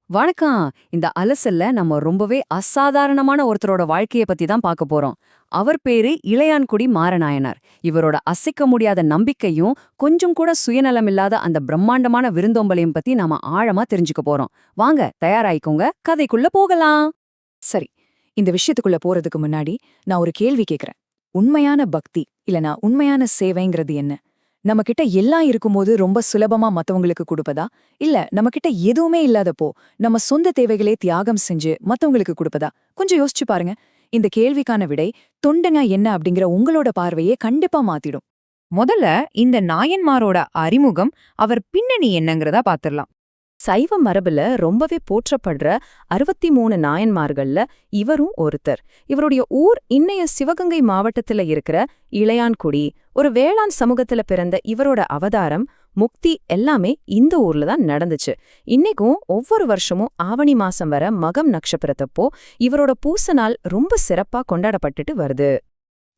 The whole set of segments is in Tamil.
வணக்கம். இந்த அலசல்ல நம்ம ரொம்பவே அசாதாரணமான ஒருத்தரோட வாழ்க்கைய பத்தி தான் பார்க்க போறோம். அவர் பேரு இளையான்குடி மாரநாயனார். இவரோட அசைக்க முடியாத நம்பிக்கையும் கொஞ்சம் கூட சுயநலமில்லாத அந்த பிரம்மாண்டமான விருந்தோம்பலையும் பத்தி நாம ஆழமா தெரிஞ்சுக்க போறோம். வாங்க, தயாராயிக்கோங்க, கதைக்குள்ள போகலாம். சரி, இந்த விஷயத்துக்குள்ள போறதுக்கு முன்னாடி நான் ஒரு கேள்வி கேக்குறேன். உண்மையான பக்தி இல்லனா உண்மையான சேவைங்கிறது என்ன? நம்மகிட்ட எல்லாம் இருக்கும்போது ரொம்ப சுலபமா மத்தவங்களுக்கு கொடுப்பதா? இல்ல நம்மகிட்ட எதுவுமே இல்லாதப்போ நம்ம சொந்த தேவைகளே தியாகம் செஞ்சு மத்தவங்களுக்கு கொடுப்பதா? கொஞ்சம் யோசிச்சு பாருங்க. இந்த கேள்விக்கான விடை தொண்டுங்க என்ன அப்படிங்கிற உங்களோட பார்வையே கண்டிப்பா மாத்திடும். முதல்ல இந்த நாயன்மாரோட அறிமுகம், அவர் பின்னணி என்னங்கிறதா பாத்திரலாம். சைவ மரபுல ரொம்பவே போற்றப்படுற 63 நாயன்மார்கள்ல இவரும் ஒருத்தர். இவருடைய ஊர் இன்னைய சிவகங்கை மாவட்டத்துல இருக்கிற இளையான்குடி. ஒரு வேளாண் சமூகத்துல பிறந்த இவரோட அவதாரம், முக்தி எல்லாமே இந்த ஊர்ல தான் நடந்துச்சு. இன்னைக்கும் ஒவ்வொரு வருஷமும் ஆவணி மாசம் வர மகம் நட்சத்திரத்தப்போ இவரோட பூச நாள் ரொம்ப சிறப்பா கொண்டாடப்பட்டுட்டு வருது.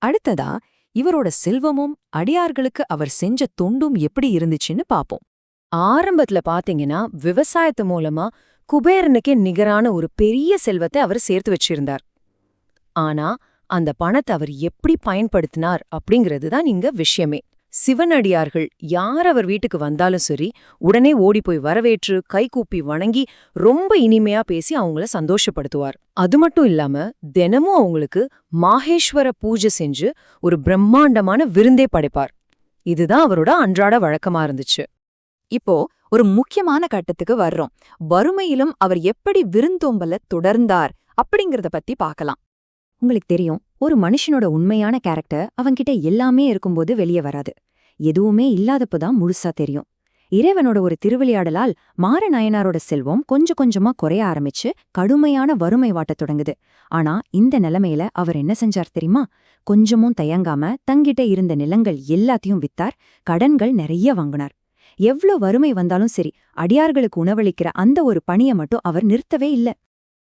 அடுத்ததா இவரோட செல்வமும் அடியார்களுக்கு அவர் செஞ்ச தொண்டும் எப்படி இருந்துச்சுன்னு பாப்போம். ஆரம்பத்துல பாத்தீங்கன்னா விவசாயத்து மூலமா குபேரனுக்கே நிகரான ஒரு பெரிய செல்வத்தை அவர் சேர்த்து வச்சிருந்தார். ஆனா அந்த பணத்தை அவர் எப்படி பயன்படுத்தினார் அப்படிங்கிறது தான் இங்க விஷயமே. சிவனடியார்கள் யார் அவர் வீட்டுக்கு வந்தாலும் சரி, உடனே ஓடி போய் வரவேற்று கைகூப்பி வணங்கி ரொம்ப இனிமையா பேசி அவங்கள சந்தோஷப்படுத்துவார். அது மட்டும் இல்லாம தினமும் அவங்களுக்கு மாஹேஸ்வர பூஜை செஞ்சு ஒரு பிரம்மாண்டமான விருந்தே படைப்பார். இதுதான் அவரோட அன்றாட வழக்கமா இருந்துச்சு. இப்போ ஒரு முக்கியமான கட்டத்துக்கு வர்றோம். வறுமையிலும் அவர் எப்படி விருந்தோம்பல தொடர்ந்தார் அப்படிங்கறத பத்தி பார்க்கலாம். உங்களுக்கு தெரியும், ஒரு மனுஷனோட உண்மையான கேரக்டர் அவன்கிட்ட எல்லாமே இருக்கும்போது வெளியே வராது. எதுவுமே இல்லாதப்பதான் முழுசா தெரியும். இறைவனோட ஒரு திருவிளையாடலால் மாரநாயனாரோட செல்வம் கொஞ்சம் கொஞ்சமா குறைய ஆரம்பிச்சு கடுமையான வறுமை வாட்டத் தொடங்குது. ஆனா இந்த நிலைமையில அவர் என்ன செஞ்சார் தெரியுமா? கொஞ்சமும் தயங்காம தங்கிட்ட இருந்த நிலங்கள் எல்லாத்தையும் வித்தார். கடன்கள் நிறைய வாங்கினார். எவ்ளோ வறுமை வந்தாலும் சரி, அடியார்களுக்கு உணவளிக்கிற அந்த ஒரு பணியை மட்டும் அவர் நிறுத்தவே இல்ல.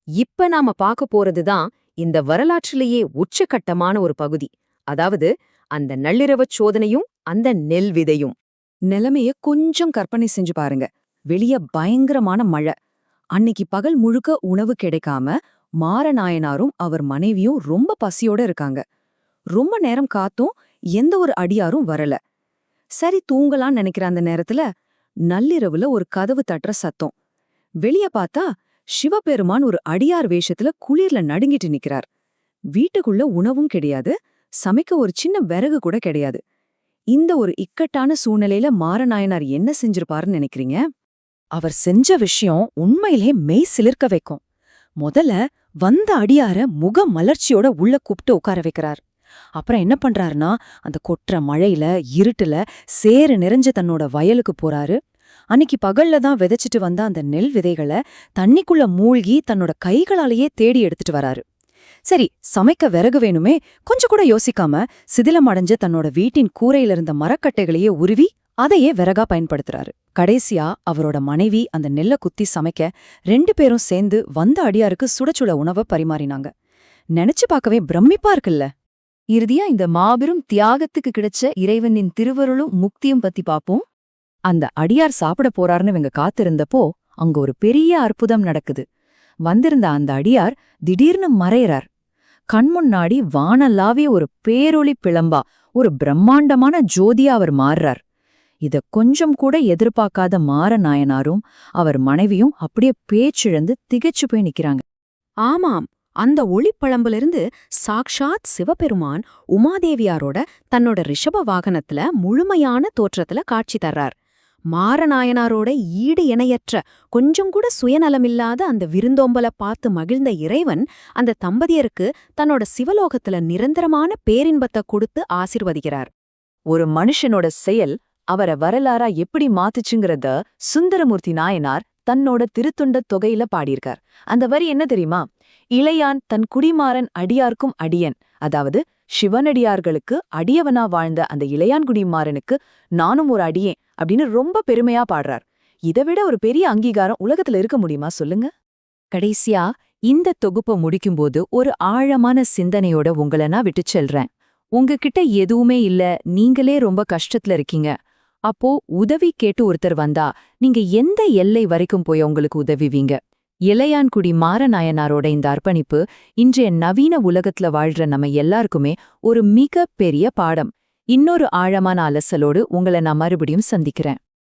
இப்ப நாம பார்க்க போறதுதான் இந்த வரலாற்றிலேயே உச்சகட்டமான ஒரு பகுதி. அதாவது அந்த நள்ளிரவுச் சோதனையும் அந்த நெல் விதையும். நிலைமைய கொஞ்சம் கற்பனை செஞ்சு பாருங்க. வெளிய பயங்கரமான மழை. அன்னிக்கு பகல் முழுக்க உணவு கிடைக்காம மாரநாயனாரும் அவர் மனைவியும் ரொம்ப பசியோட இருக்காங்க. ரொம்ப நேரம் காத்தும் எந்த ஒரு அடியாரும் வரல. சரி, தூங்கலான்னு நினைக்கிற அந்த நேரத்துல நள்ளிரவுல ஒரு கதவு தட்டுற சத்தம். வெளிய பார்த்தா சிவபெருமான் ஒரு அடியார் வேஷத்துல குளிர்ல நடுங்கிட்டு நிக்கிறார். வீட்டுக்குள்ள உணவும் கிடையாது, சமைக்க ஒரு சின்ன விறகு கூட கிடையாது. இந்த ஒரு இக்கட்டான சூழ்நிலையில மாரநாயனார் என்ன செஞ்சிருப்பாருன்னு நினைக்கிறீங்க? அவர் செஞ்ச விஷயம் உண்மையிலே மெய் சிலிர்க்க வைக்கும். முதல்ல வந்த அடியார முக மலர்ச்சியோட உள்ள கூப்பிட்டு உட்கார வைக்கிறார். அப்புறம் என்ன பண்றாருன்னா, அந்த கொற்ற மழையில இருட்டுல சேறு நிறைஞ்ச தன்னோட வயலுக்கு போறாரு. அன்னிக்கு பகல்ல தான் விதைச்சிட்டு வந்த அந்த நெல் விதைகளை தண்ணிக்குள்ள மூழ்கி தன்னோட கைகளாலேயே தேடி எடுத்துட்டு வராரு. சரி, சமைக்க விறகு வேணுமே, கொஞ்சம் கூட யோசிக்காம சிதிலம் அடைஞ்ச தன்னோட வீட்டின் கூரையில இருந்த மரக்கட்டைகளையே உருவி அதையே விறகா பயன்படுத்துறாரு. கடைசியா அவரோட மனைவி அந்த நெல்லை குத்தி சமைக்க 2 பேரும் சேர்ந்து வந்த அடியாருக்கு சுடச்சுட உணவை பரிமாறினாங்க. நினைச்சு பார்க்கவே பிரமிப்பா இருக்குல்ல. இறுதியா இந்த மாபெரும் தியாகத்துக்கு கிடைச்ச இறைவனின் திருவருளும் முக்தியும் பத்தி பாப்போம். அந்த அடியார் சாப்பிட போறாருன்னு இவங்க காத்திருந்தப்போ அங்க ஒரு பெரிய அற்புதம் நடக்குது. வந்திருந்த அந்த அடியார் திடீர்னு மறையறார். கண்முன்னாடி வானலாவிய ஒரு பேரொளி பிளம்பா, ஒரு பிரம்மாண்டமான ஜோதியா அவர் மாறுறார். இத கொஞ்சம் கூட எதிர்பார்க்காத மாரநாயனாரும் அவர் மனைவியும் அப்படியே பேச்சிழந்து திகைச்சு போய் நிக்கிறாங்க. ஆமாம், அந்த ஒளிப்பழம்பிலிருந்து சாக்ஷாத் சிவபெருமான் உமாதேவியாரோட தன்னோட ரிஷப வாகனத்துல முழுமையான தோற்றத்துல காட்சி தர்றார். மாரநாயனாரோட ஈடு இணையற்ற கொஞ்சம் கூட சுயநலமில்லாத அந்த விருந்தோம்பல பார்த்து மகிழ்ந்த இறைவன் அந்த தம்பதியருக்கு தன்னோட சிவலோகத்துல நிரந்தரமான பேரின்பத்தை கொடுத்து ஆசிர்வதிக்கிறார். ஒரு மனுஷனோட செயல் அவரை வரலாறா எப்படி மாத்துச்சுங்கிறத சுந்தரமூர்த்தி நாயனார் தன்னோட திருத்தொண்ட தொகையில பாடியிருக்கார். அந்த வரி என்ன தெரியுமா? இளையான் தன் குடிமாறன் அடியார்க்கும் அடியன். அதாவது சிவனடியார்களுக்கு அடியவனா வாழ்ந்த அந்த இளையான்குடிமாறனுக்கு நானும் ஒரு அடியேன் அப்படின்னு ரொம்ப பெருமையா பாடுறார். இதை விட ஒரு பெரிய அங்கீகாரம் உலகத்துல இருக்க முடியுமா சொல்லுங்க? கடைசியா இந்த தொகுப்பை முடிக்கும்போது ஒரு ஆழமான சிந்தனையோட உங்களை நான் விட்டுச் செல்றேன். உங்ககிட்ட எதுவுமே இல்ல, நீங்களே ரொம்ப கஷ்டத்துல இருக்கீங்க. அப்போ உதவி கேட்டு ஒருத்தர் வந்தா நீங்க எந்த எல்லை வரைக்கும் போய் உங்களுக்கு உதவிவீங்க? இளையான்குடி மாரநாயனாரோட இந்த அர்ப்பணிப்பு இன்றைய நவீன உலகத்துல வாழ்ற நம்ம எல்லாருக்குமே ஒரு மிக பெரிய பாடம். இன்னொரு ஆழமான அலசலோடு உங்களை நான் மறுபடியும் சந்திக்கிறேன்.